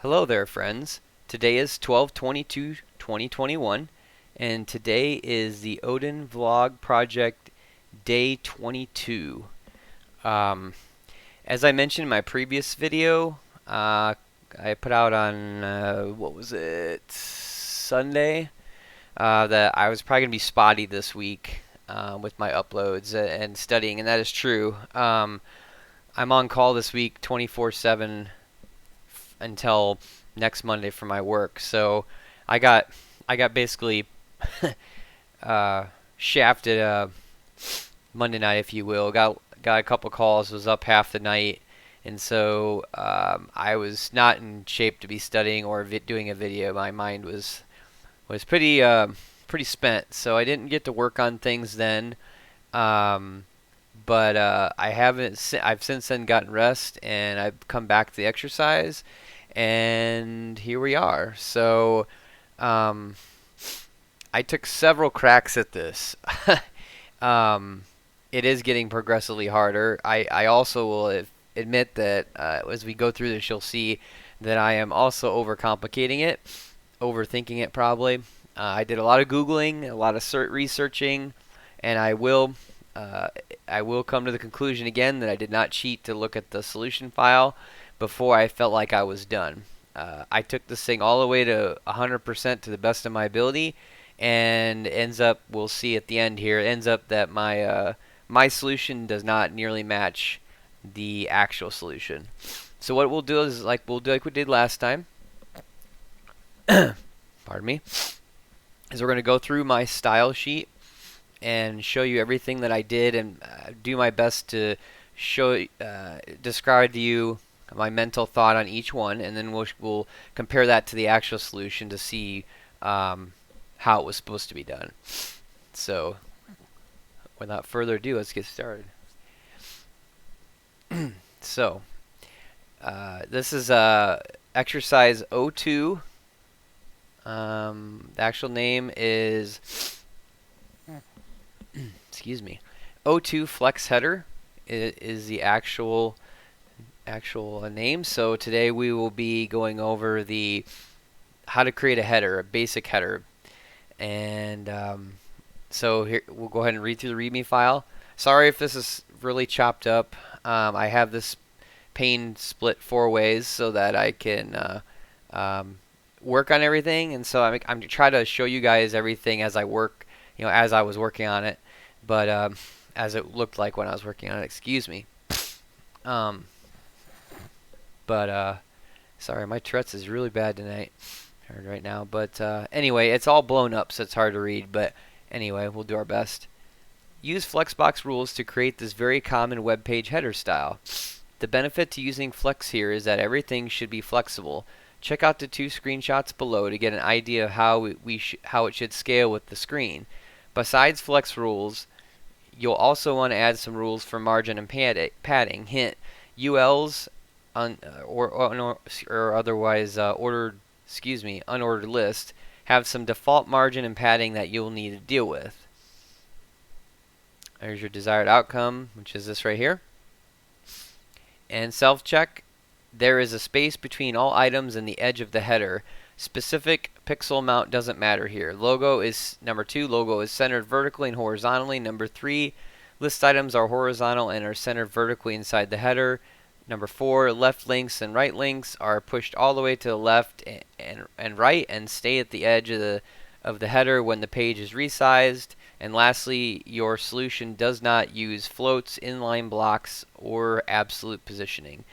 Hello there, friends. Today is 12/22/2021, and today is the Odin Vlog Project Day 22. Um, as I mentioned in my previous video, I put out on, what was it, Sunday, that I was probably going to be spotty this week with my uploads and studying, and that is true. I'm on call this week 24/7 until next Monday for my work. So I got basically shafted Monday night, if you will. Got a couple calls, was up half the night, and so I was not in shape to be studying or doing a video. My mind was pretty spent, so I didn't get to work on things then. Um, but I've since then gotten rest, and I've come back to the exercise, and here we are. So um, I took several cracks at this. um, it is getting progressively harder. I also will admit that as we go through this, you'll see that I am also overcomplicating it, overthinking it probably. I did a lot of Googling, a lot of researching, and uh, I will come to the conclusion again that I did not cheat to look at the solution file before I felt like I was done. I took this thing all the way to 100% to the best of my ability, and ends up, we'll see at the end here, it ends up that my solution does not nearly match the actual solution. So what we'll do is we'll do like we did last time. Pardon me. Is we're going to go through my style sheet and show you everything that I did, and do my best to describe to you my mental thought on each one, and then we'll compare that to the actual solution to see how it was supposed to be done. So, without further ado, let's get started. So, this is exercise O2. The actual name is excuse me, O2 Flex Header is the actual name. So today we will be going over the how to create a header, a basic header, and so here we'll go ahead and read through the README file. Sorry if this is really chopped up. I have this pane split 4 ways so that I can work on everything, and so I'm trying to show you guys everything as I work, as I was working on it, but as it looked like when I was working on it. Excuse me. Sorry, my Tourette's is really bad tonight, right now. But anyway, it's all blown up, so it's hard to read. But anyway, we'll do our best. Use Flexbox rules to create this very common web page header style. The benefit to using Flex here is that everything should be flexible. Check out the 2 screenshots below to get an idea of how it should scale with the screen. Besides Flex rules, you'll also want to add some rules for margin and padding. Hint: ULs or otherwise unordered list have some default margin and padding that you'll need to deal with. There's your desired outcome, which is this right here. And self-check: there is a space between all items and the edge of the header. Specific pixel amount doesn't matter here. Logo is number 2. Logo is centered vertically and horizontally. Number 3. List items are horizontal and are centered vertically inside the header. Number 4. Left links and right links are pushed all the way to the left and right and stay at the edge of the header when the page is resized. And lastly, your solution does not use floats, inline blocks, or absolute positioning.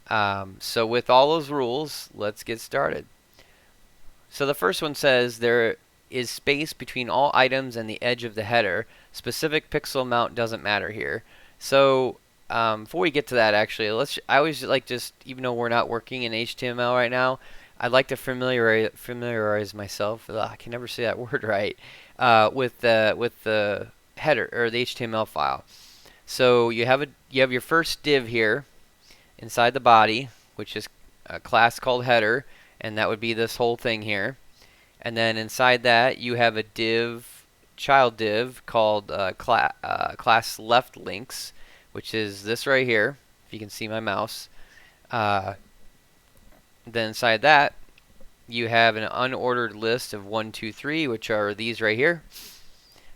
So with all those rules, let's get started. So the first one says there is space between all items and the edge of the header. Specific pixel amount doesn't matter here. So before we get to that, actually, I always like, just even though we're not working in HTML right now, I'd like to familiarize myself. I can never say that word right. With the header or the HTML file. So you have your first div here inside the body, which is a class called header, and that would be this whole thing here. And then inside that you have a child div called class left links, which is this right here, if you can see my mouse. Then inside that, you have an unordered list of 1, 2, 3, which are these right here.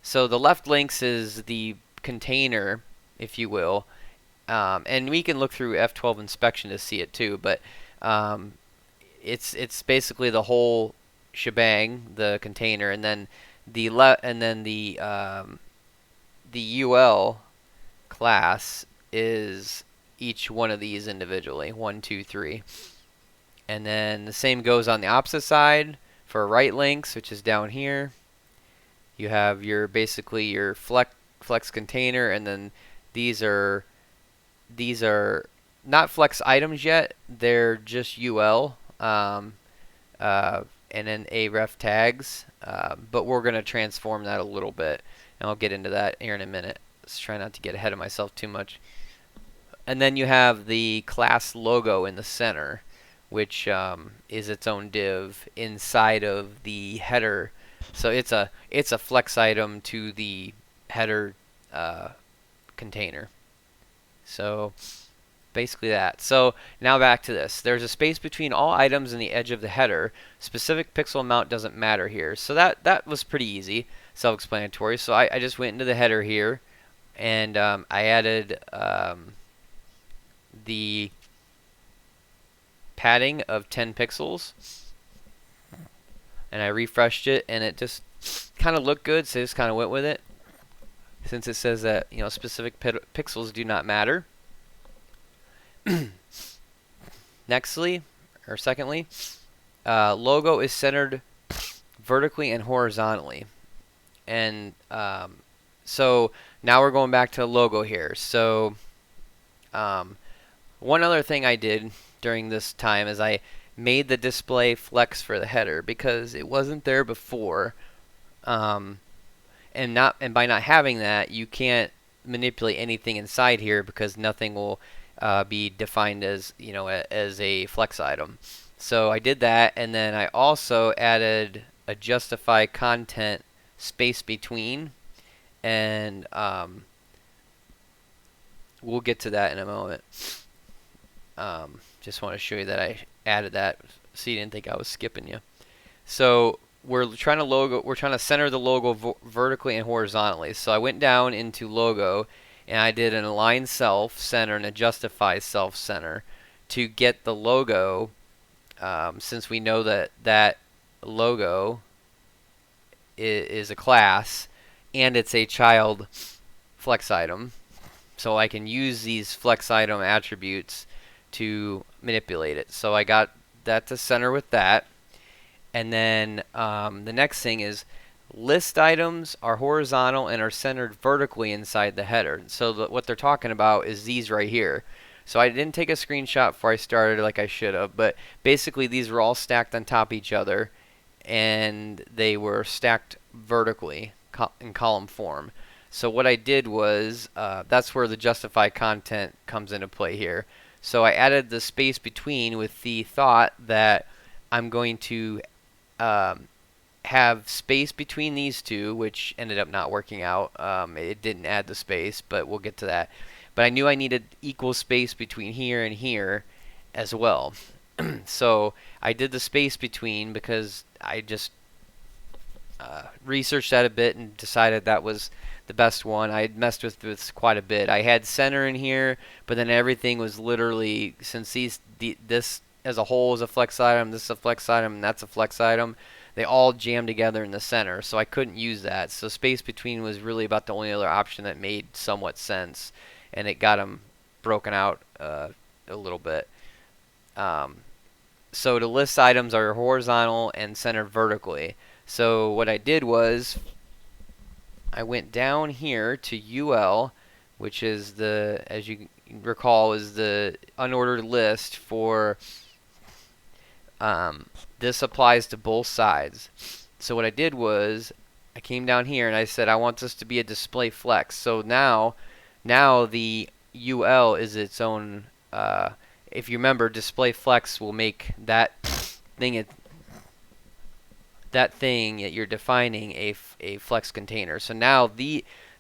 So the left links is the container, if you will, and we can look through F12 inspection to see it too. But it's basically the whole shebang, the container, and then the the UL class is each one of these individually, 1, 2, 3. And then the same goes on the opposite side for right links, which is down here. You have your basically your flex container, and then these are not flex items yet. They're just UL and then aref tags. But we're going to transform that a little bit, and I'll get into that here in a minute. Let's try not to get ahead of myself too much. And then you have the class logo in the center, which is its own div inside of the header. So it's a flex item to the header container. So basically that. So now back to this. There's a space between all items and the edge of the header. Specific pixel amount doesn't matter here. So that was pretty easy, self-explanatory. So I just went into the header here, and I added the padding of 10 pixels, and I refreshed it, and it just kind of looked good, so I just kind of went with it, since it says that, you know, specific pixels do not matter. Secondly, logo is centered vertically and horizontally, and so now we're going back to logo here. So one other thing I did during this time is I made the display flex for the header, because it wasn't there before, and by not having that, you can't manipulate anything inside here, because nothing will be defined as, you know, as a flex item. So I did that, and then I also added a justify content space between, and we'll get to that in a moment. Just want to show you that I added that so you didn't think I was skipping you. So we're trying to center the logo vertically and horizontally. So I went down into logo, and I did an align self center and a justify self center to get the logo, since we know that logo is a class and it's a child flex item. So I can use these flex item attributes to manipulate it. So I got that to center with that. And then the next thing is list items are horizontal and are centered vertically inside the header. So what they're talking about is these right here. So I didn't take a screenshot before I started like I should have, but basically these were all stacked on top of each other, and they were stacked vertically in column form. So what I did was, that's where the justify content comes into play here. So I added the space between with the thought that I'm going to have space between these two, which ended up not working out. It didn't add the space, but we'll get to that. But I knew I needed equal space between here and here as well. So I did the space between because I just researched that a bit and decided that was the best one. I had messed with this quite a bit. I had center in here, but then everything was literally, since this as a whole is a flex item, this is a flex item, and that's a flex item, they all jammed together in the center, so I couldn't use that. So space between was really about the only other option that made somewhat sense, and it got them broken out a little bit. So the list items are horizontal and centered vertically. So what I did was I went down here to UL, which is the, as you recall, is the unordered list for, this applies to both sides. So what I did was I came down here and I said I want this to be a display flex. So now the UL is its own, if you remember, display flex will make that thing that you're defining a flex container. So now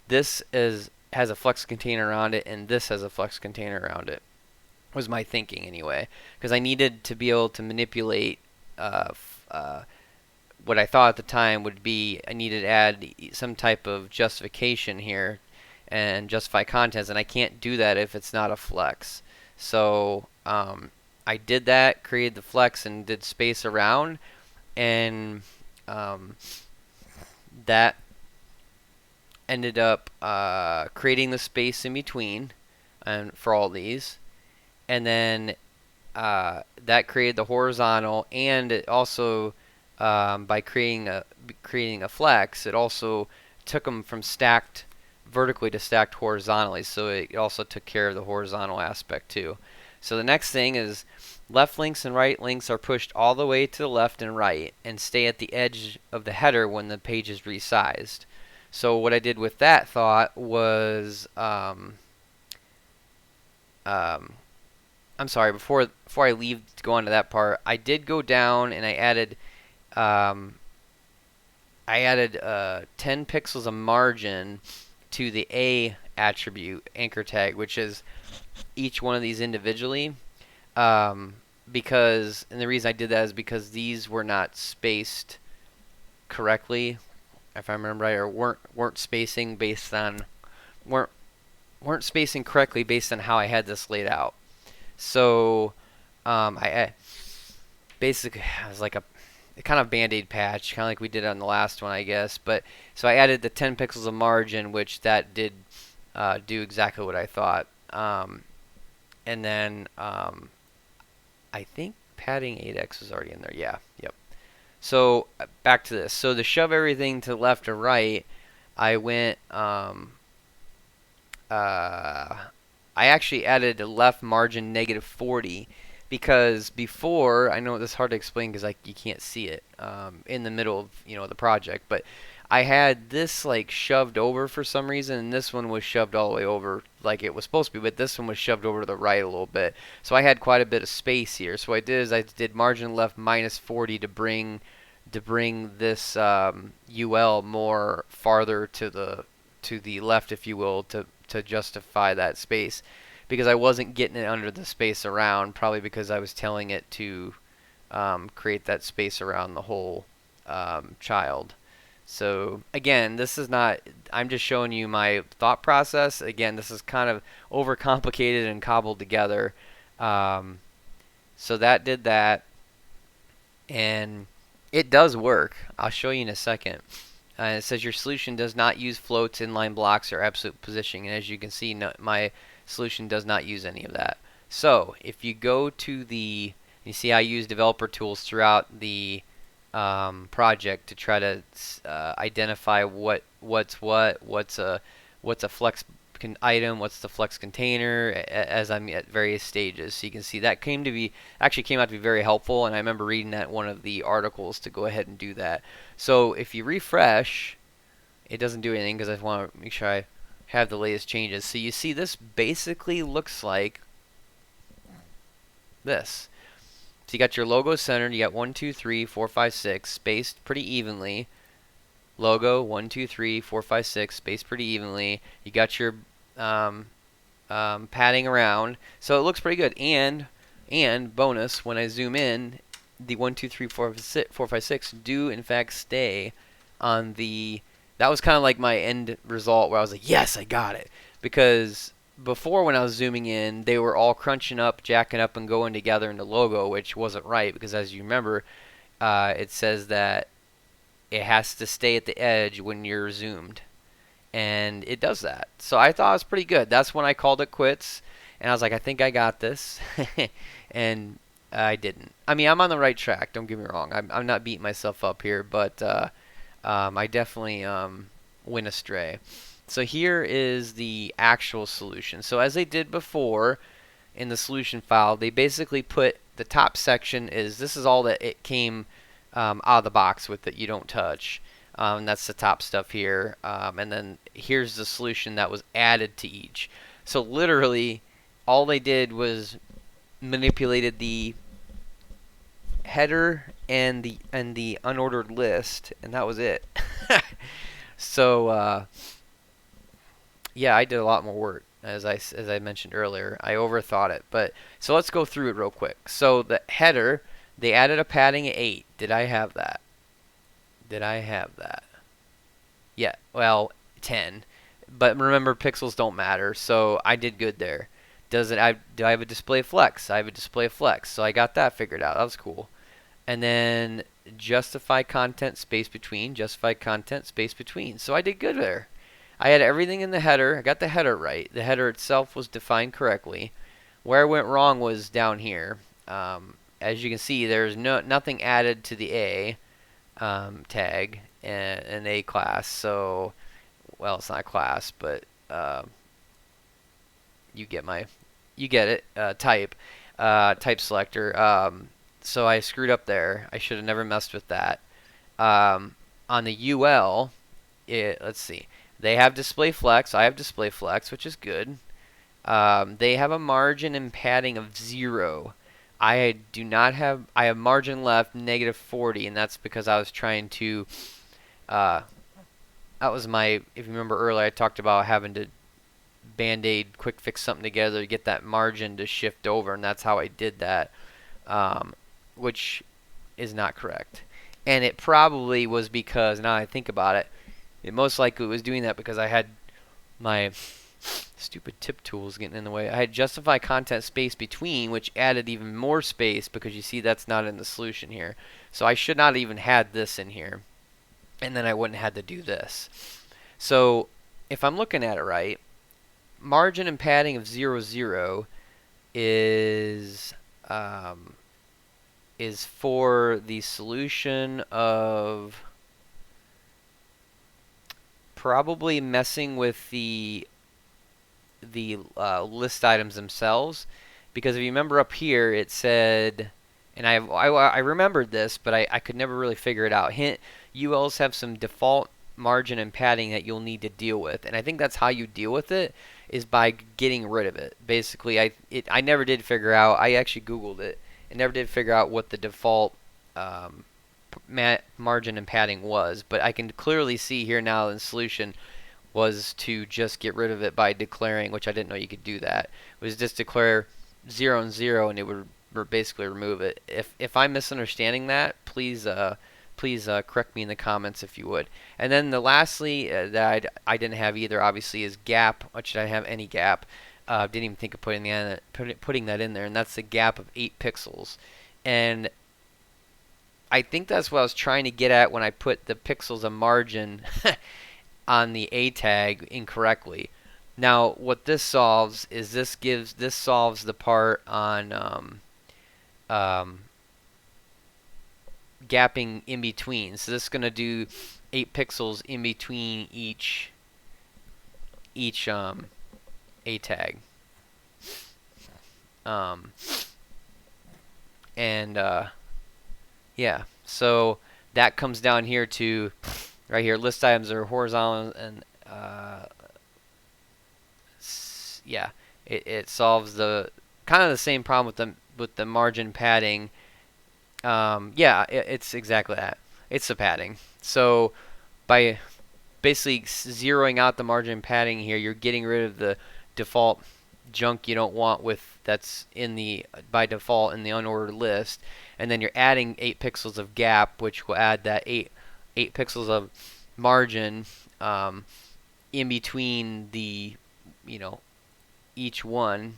this has a flex container around it, and this has a flex container around it. was my thinking anyway, because I needed to be able to manipulate uh, what I thought at the time would be I needed to add some type of justification here and justify contents, and I can't do that if it's not a flex. So I did that, created the flex, and did space around, and that ended up creating the space in between and for all these, and then that created the horizontal, and it also by creating a flex, it also took them from stacked vertically to stacked horizontally, so it also took care of the horizontal aspect too. So the next thing is left links and right links are pushed all the way to the left and right and stay at the edge of the header when the page is resized. So what I did with that thought was I'm sorry, before I leave to go on to that part, I did go down and I added 10 pixels of margin to the A attribute anchor tag, which is each one of these individually. Because, and the reason I did that is because these were not spaced correctly, if I remember right, or weren't spacing based on weren't spacing correctly based on how I had this laid out. So I basically, it was like a kind of band-aid patch, kind of like we did on the last one, I guess. But so I added the 10 pixels of margin, which that did do exactly what I thought. And then I think padding 8x was already in there. Yeah, yep. So back to this. So to shove everything to the left or right, I went. I actually added a left margin -40 because before, I know this is hard to explain because you can't see it in the middle of the project, but I had this like shoved over for some reason, and this one was shoved all the way over like it was supposed to be, but this one was shoved over to the right a little bit. So I had quite a bit of space here. So what I did is I did margin left -40 to bring this UL more farther to the left, if you will, to justify that space, because I wasn't getting it under the space around, probably because I was telling it to create that space around the whole child. So again, this is not, I'm just showing you my thought process. Again, this is kind of overcomplicated and cobbled together. So that did that, and it does work. I'll show you in a second. It says your solution does not use floats, inline blocks, or absolute positioning. And as you can see, my solution does not use any of that. So if you go to you see I use developer tools throughout the project to try to identify what's a flex item, what's the flex container, as I'm at various stages. So you can see that actually came out to be very helpful, and I remember reading that in one of the articles to go ahead and do that. So if you refresh, it doesn't do anything because I want to make sure I have the latest changes. So you see this basically looks like this. So you got your logo centered, you got 1, 2, 3, 4, 5, 6 spaced pretty evenly. Logo 1, 2, 3, 4, 5, 6 spaced pretty evenly. You got your padding around, so it looks pretty good. And bonus, when I zoom in, the 1, 2, 3, 4, 5, 6 do in fact stay on the. That was kind of like my end result where I was like, yes, I got it. Because before, when I was zooming in, they were all crunching up, jacking up, and going together in the logo, which wasn't right, because as you remember, it says that it has to stay at the edge when you're zoomed, and it does that. So I thought it was pretty good. That's when I called it quits, and I was like, I think I got this. And I didn't. I mean, I'm on the right track, don't get me wrong. I'm not beating myself up here, but I definitely went astray. So here is the actual solution. So as they did before in the solution file, they basically put the top section this is all that it came out of the box with, that you don't touch. That's the top stuff here. And then here's the solution that was added to each. So literally all they did was manipulated the header and the unordered list, and that was it. So yeah, I did a lot more work. as I mentioned earlier. I overthought it, but so let's go through it real quick. So the header, they added a padding of 8. Did I have that? Did I have that? Yeah, well, 10. But remember, pixels don't matter, so I did good there. Do I have a display flex? I have a display flex, so I got that figured out. That was cool. And then justify content space between, justify content space between. So I did good there. I had everything in the header. I got the header right. The header itself was defined correctly. Where I went wrong was down here. As you can see, there's nothing added to the A tag and A class. So, well, it's not a class, but you get it. Type selector. So I screwed up there. I should have never messed with that. On the UL, let's see. They have display flex. I have display flex, which is good. They have a margin and padding of 0. I do not have. I have margin left -40, and that's because I was trying to. That was my. If you remember earlier, I talked about having to band-aid quick fix something together to get that margin to shift over, and that's how I did that, which is not correct. And it probably was because, now I think about it, it most likely was doing that because I had my stupid tip tools getting in the way. I had justify content space between, which added even more space because you see that's not in the solution here. So I should not even had this in here. And then I wouldn't have had to do this. So if I'm looking at it right, margin and padding of 0, 0 is for the solution of probably messing with the list items themselves, because if you remember up here it said, and I remembered this, but I could never really figure it out. Hint: ULs have some default margin and padding that you'll need to deal with, and I think that's how you deal with it, is by getting rid of it. Basically, I never did figure out. I actually Googled it and never did figure out what the default margin and padding was, but I can clearly see here now the solution was to just get rid of it by declaring, which I didn't know you could do that. It was just declare 0 and 0, and it would basically remove it. If I'm misunderstanding that, please correct me in the comments if you would. And then the lastly that I didn't have either, obviously, is gap, which I didn't have any gap. Didn't even think of putting that in there, and that's the gap of 8 pixels. And I think that's what I was trying to get at when I put the pixels of margin on the A tag incorrectly. Now, what this solves is this solves the part on gapping in between. So this is going to do 8 pixels in between each A tag. Yeah, so that comes down here to right here. List items are horizontal, and yeah, it solves the kind of the same problem with the margin padding. Yeah, it's exactly that. It's the padding. So by basically zeroing out the margin padding here, you're getting rid of the default junk you don't want that's in the by default in the unordered list, and then you're adding 8 pixels of gap, which will add that 8 pixels of margin in between the each one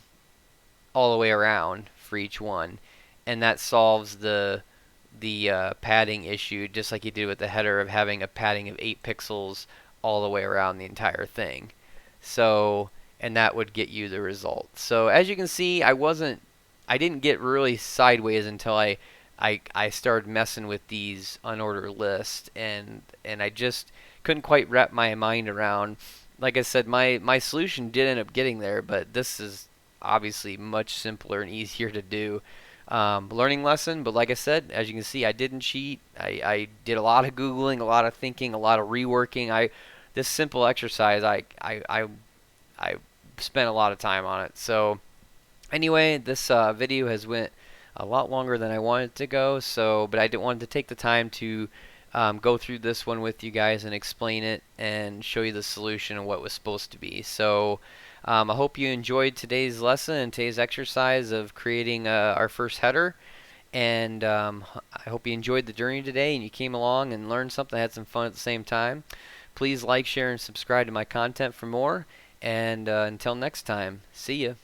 all the way around for each one, and that solves the padding issue, just like you did with the header of having a padding of 8 pixels all the way around the entire thing. So, and that would get you the result. So as you can see, I didn't get really sideways until I started messing with these unordered lists, and I just couldn't quite wrap my mind around. Like I said, my solution did end up getting there, but this is obviously much simpler and easier to do. Learning lesson, but like I said, as you can see, I didn't cheat. I did a lot of Googling, a lot of thinking, a lot of reworking. This simple exercise, I spent a lot of time on it. So anyway, this video has went a lot longer than I wanted to go, but I didn't want to take the time to go through this one with you guys and explain it and show you the solution and what it was supposed to be. So I hope you enjoyed today's lesson and today's exercise of creating our first header. And I hope you enjoyed the journey today and you came along and learned something, had some fun at the same time. Please like, share, and subscribe to my content for more. And until next time, see ya.